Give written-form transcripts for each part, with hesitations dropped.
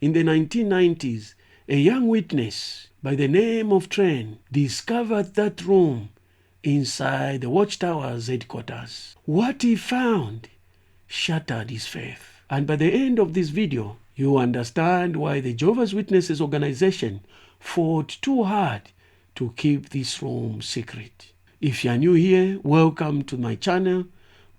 In the 1990s, a young witness by the name of Tran discovered that room inside the Watchtower's headquarters. What he found shattered his faith. And by the end of this video, you understand why the Jehovah's Witnesses organization fought too hard to keep this room secret. If you are new here, welcome to my channel,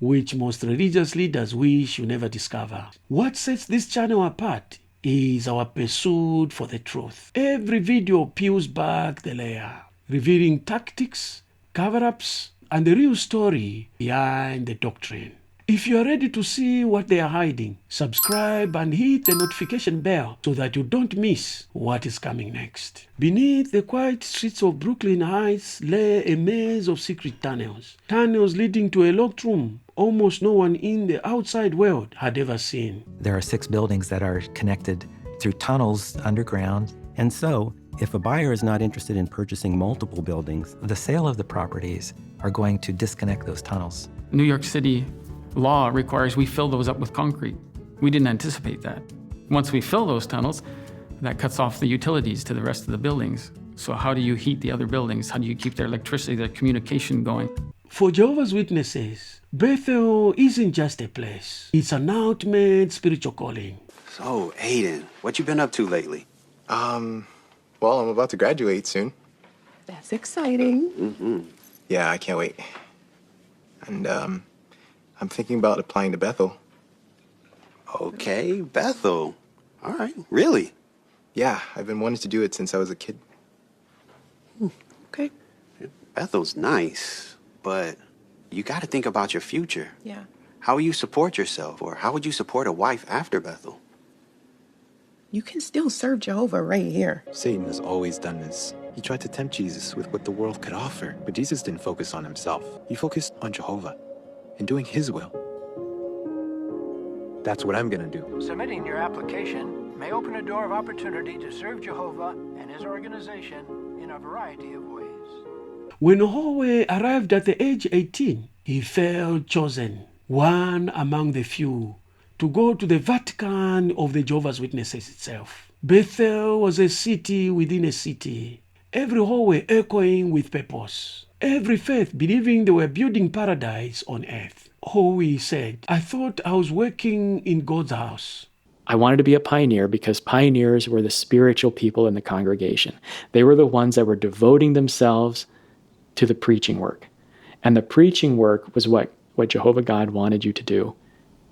which most religious leaders wish you never discover. What sets this channel apart is our pursuit for the truth. Every video peels back the layer, revealing tactics, cover-ups, and the real story behind the doctrine. If you are ready to see what they are hiding, subscribe and hit the notification bell so that you don't miss what is coming next. Beneath the quiet streets of Brooklyn Heights lay a maze of secret tunnels. Tunnels leading to a locked room almost no one in the outside world had ever seen. There are 6 buildings that are connected through tunnels underground. And so, if a buyer is not interested in purchasing multiple buildings, the sale of the properties are going to disconnect those tunnels. New York City law requires we fill those up with concrete. We didn't anticipate that. Once we fill those tunnels, that cuts off the utilities to the rest of the buildings. So how do you heat the other buildings? How do you keep their electricity, their communication going? For Jehovah's Witnesses, Bethel isn't just a place. It's an ultimate spiritual calling. So, Aiden, what you been up to lately? Well, I'm about to graduate soon. That's exciting. Mm-hmm. Yeah, I can't wait. And, I'm thinking about applying to Bethel. Okay, Bethel. All right, really? Yeah, I've been wanting to do it since I was a kid. Okay. Bethel's nice, but you got to think about your future. Yeah. How will you support yourself, or how would you support a wife after Bethel? You can still serve Jehovah right here. Satan has always done this. He tried to tempt Jesus with what the world could offer, but Jesus didn't focus on himself. He focused on Jehovah and doing his will. That's what I'm gonna do. Submitting your application may open a door of opportunity to serve Jehovah and his organization in a variety of ways. When Howie arrived at the age 18, he felt chosen, one among the few, to go to the Vatican of the Jehovah's Witnesses itself. Bethel was a city within a city, every hallway echoing with purpose, every faith believing they were building paradise on earth. Howie said, "I thought I was working in God's house." I wanted to be a pioneer because pioneers were the spiritual people in the congregation. They were the ones that were devoting themselves to the preaching work. And the preaching work was what Jehovah God wanted you to do.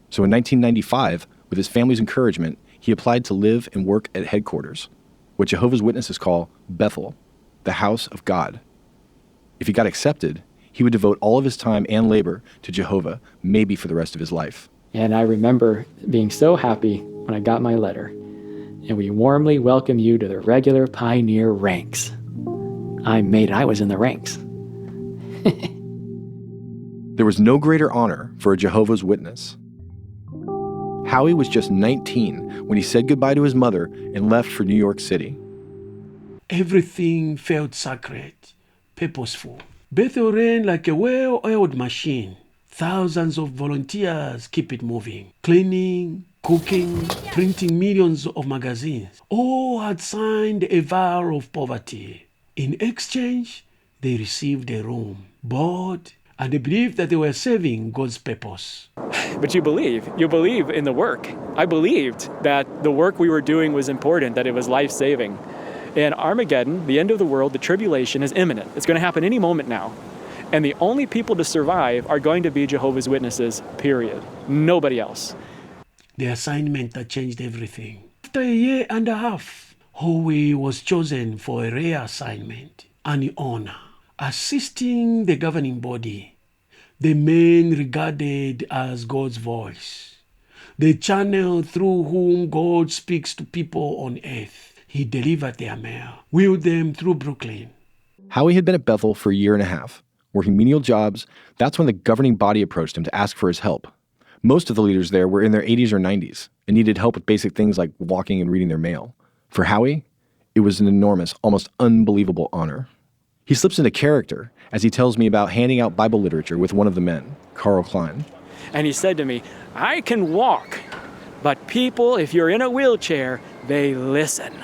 So in 1995, with his family's encouragement, he applied to live and work at headquarters, what Jehovah's Witnesses call Bethel, the house of God. If he got accepted, he would devote all of his time and labor to Jehovah, maybe for the rest of his life. And I remember being so happy when I got my letter. And we warmly welcome you to the regular pioneer ranks. I made it. I was in the ranks. There was no greater honor for a Jehovah's Witness. Howie was just 19 when he said goodbye to his mother and left for New York City. Everything felt sacred, purposeful. Bethel ran like a well-oiled machine. Thousands of volunteers keep it moving. Cleaning, cooking, printing millions of magazines. All had signed a vow of poverty. In exchange, they received a room, board, and they believed that they were serving God's purpose. But you believe in the work. I believed that the work we were doing was important, that it was life-saving. And Armageddon, the end of the world, the tribulation is imminent. It's going to happen any moment now. And the only people to survive are going to be Jehovah's Witnesses, period. Nobody else. The assignment that changed everything. After a year and a half, Howie was chosen for a rare assignment, an honor, assisting the governing body, the men regarded as God's voice, the channel through whom God speaks to people on earth. He delivered their mail, wheeled them through Brooklyn. Howie had been at Bethel for a year and a half, working menial jobs. That's when the governing body approached him to ask for his help. Most of the leaders there were in their 80s or 90s and needed help with basic things like walking and reading their mail. For Howie, it was an enormous, almost unbelievable honor. He slips into character as he tells me about handing out Bible literature with one of the men, Carl Klein. And he said to me, "I can walk, but people, if you're in a wheelchair, They listen.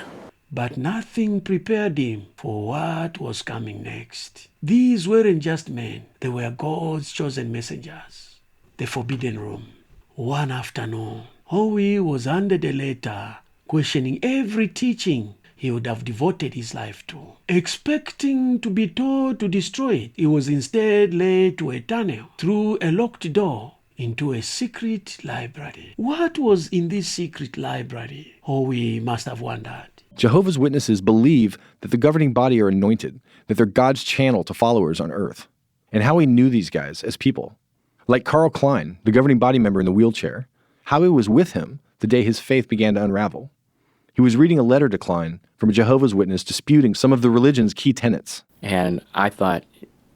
But nothing prepared him for what was coming next. These weren't just men, they were God's chosen messengers. The forbidden room. One afternoon, Howie was handed a letter questioning every teaching he would have devoted his life to. Expecting to be told to destroy it, he was instead led to a tunnel through a locked door into a secret library. What was in this secret library? Howie must have wondered. Jehovah's Witnesses believe that the governing body are anointed, that they're God's channel to followers on earth. And Howie knew these guys as people. Like Carl Klein, the governing body member in the wheelchair, Howie was with him the day his faith began to unravel. He was reading a letter to Klein from a Jehovah's Witness disputing some of the religion's key tenets. And I thought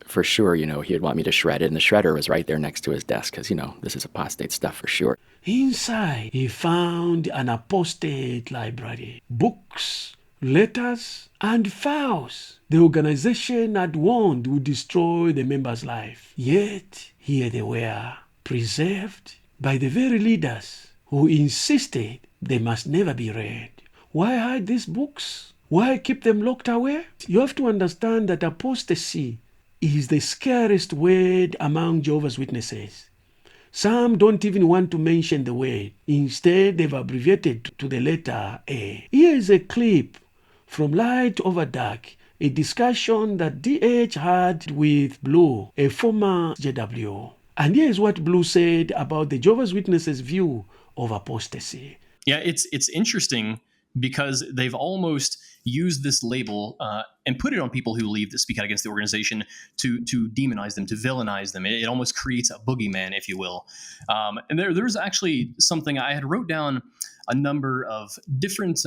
for sure, he'd want me to shred it. And the shredder was right there next to his desk because, this is apostate stuff for sure. Inside, he found an apostate library. Books, letters, and files the organization had warned would destroy the members' life. Yet, here they were, preserved by the very leaders who insisted they must never be read. Why hide these books? Why keep them locked away? You have to understand that apostasy is the scariest word among Jehovah's Witnesses. Some don't even want to mention the word. Instead, they've abbreviated to the letter A. Here is a clip from Light Over Dark, a discussion that DH had with Blue, a former JW. And here is what Blue said about the Jehovah's Witnesses' view of apostasy. Yeah, it's interesting because they've almost used this label and put it on people who leave to speak out against the organization to demonize them, to villainize them. It almost creates a boogeyman, if you will. And there's actually something I had wrote down, a number of different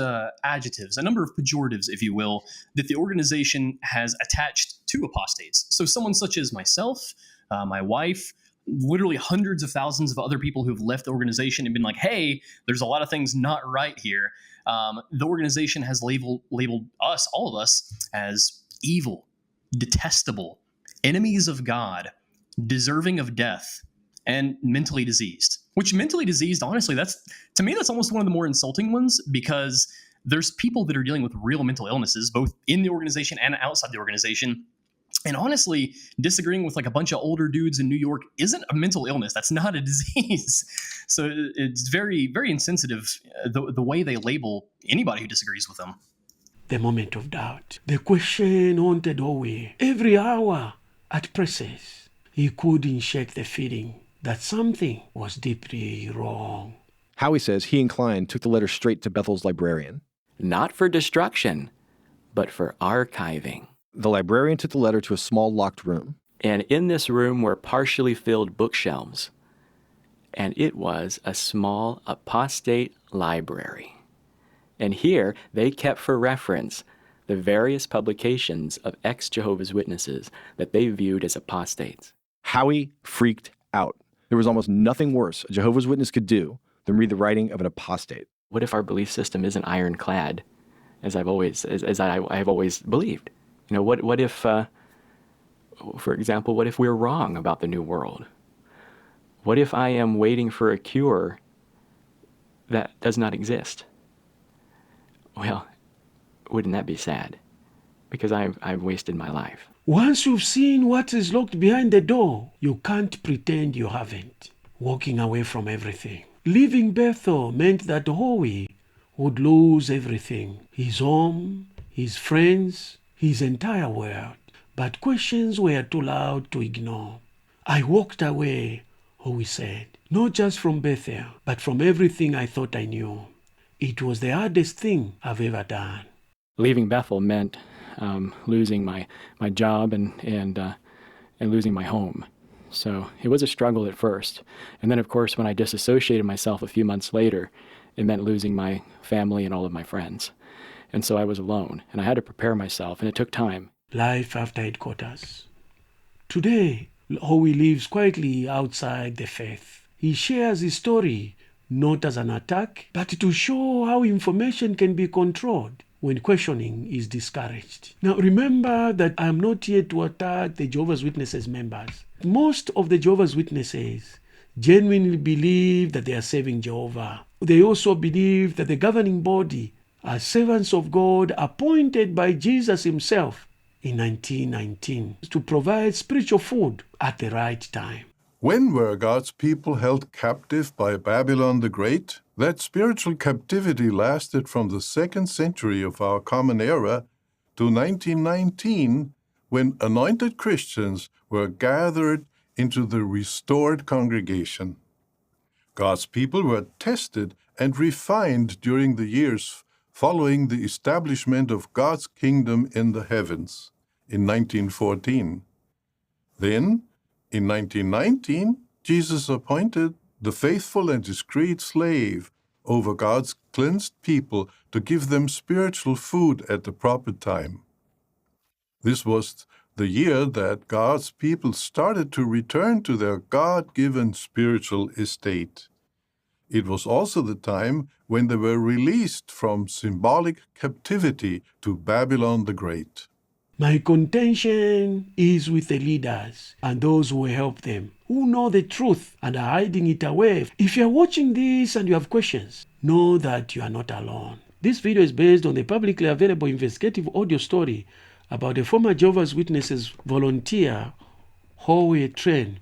adjectives, a number of pejoratives, if you will, that the organization has attached to apostates. So someone such as myself, my wife, literally hundreds of thousands of other people who've left the organization and been like, hey, there's a lot of things not right here. The organization has labeled us, all of us, as evil, detestable, enemies of God, deserving of death, and mentally diseased. Which mentally diseased, honestly, that's almost one of the more insulting ones, because there's people that are dealing with real mental illnesses, both in the organization and outside the organization. And honestly, disagreeing with like a bunch of older dudes in New York isn't a mental illness. That's not a disease. So it's very, very insensitive, the way they label anybody who disagrees with them. The moment of doubt. The question haunted Howie. Every hour at presses, he couldn't shake the feeling that something was deeply wrong. Howie says he and Klein took the letter straight to Bethel's librarian. Not for destruction, but for archiving. The librarian took the letter to a small locked room. And in this room were partially filled bookshelves. And it was a small apostate library. And here they kept for reference the various publications of ex-Jehovah's Witnesses that they viewed as apostates. Howie freaked out. There was almost nothing worse a Jehovah's Witness could do than read the writing of an apostate. What if our belief system isn't ironclad, as I've always believed? What if, for example, what if we're wrong about the New World? What if I am waiting for a cure that does not exist? Well, wouldn't that be sad? Because I've wasted my life. Once you've seen what is locked behind the door, you can't pretend you haven't. Walking away from everything. Leaving Bethel meant that Howie would lose everything. His home, his friends, his entire world. But questions were too loud to ignore. I walked away, Howie said, not just from Bethel, but from everything I thought I knew. It was the hardest thing I've ever done. Leaving Bethel meant losing my job and losing my home. So it was a struggle at first. And then, of course, when I disassociated myself a few months later, it meant losing my family and all of my friends. And so I was alone, and I had to prepare myself, and it took time. Life after headquarters. Today, Howie lives quietly outside the faith. He shares his story, not as an attack, but to show how information can be controlled when questioning is discouraged. Now, remember that I am not here to attack the Jehovah's Witnesses members. Most of the Jehovah's Witnesses genuinely believe that they are serving Jehovah. They also believe that the governing body as servants of God appointed by Jesus himself in 1919 to provide spiritual food at the right time. When were God's people held captive by Babylon the Great? That spiritual captivity lasted from the 2nd century of our common era to 1919, when anointed Christians were gathered into the restored congregation. God's people were tested and refined during the years following the establishment of God's kingdom in the heavens in 1914. Then, in 1919, Jesus appointed the faithful and discreet slave over God's cleansed people to give them spiritual food at the proper time. This was the year that God's people started to return to their God-given spiritual estate. It was also the time when they were released from symbolic captivity to Babylon the Great. My contention is with the leaders and those who help them, who know the truth and are hiding it away. If you are watching this and you have questions, know that you are not alone. This video is based on the publicly available investigative audio story about the former Jehovah's Witnesses volunteer, Howie Tran,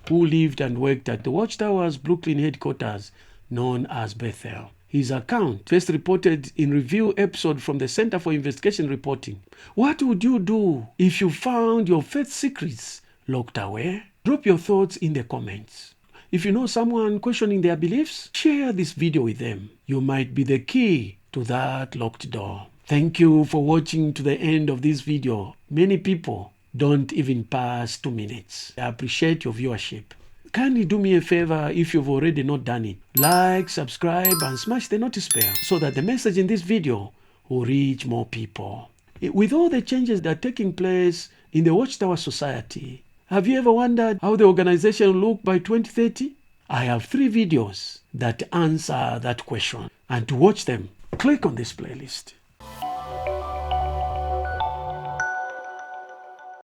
who lived and worked at the Watchtower's Brooklyn headquarters known as Bethel. His account, first reported in review episode from the Center for Investigation Reporting. What would you do if you found your faith secrets locked away? Drop your thoughts in the comments. If you know someone questioning their beliefs, share this video with them. You might be the key to that locked door. Thank you for watching to the end of this video. Many people don't even pass 2 minutes. I appreciate your viewership. Kindly do me a favor if you've already not done it. Like, subscribe, and smash the notice bell so that the message in this video will reach more people. With all the changes that are taking place in the Watchtower Society, have you ever wondered how the organization will look by 2030? I have 3 videos that answer that question. And to watch them, click on this playlist.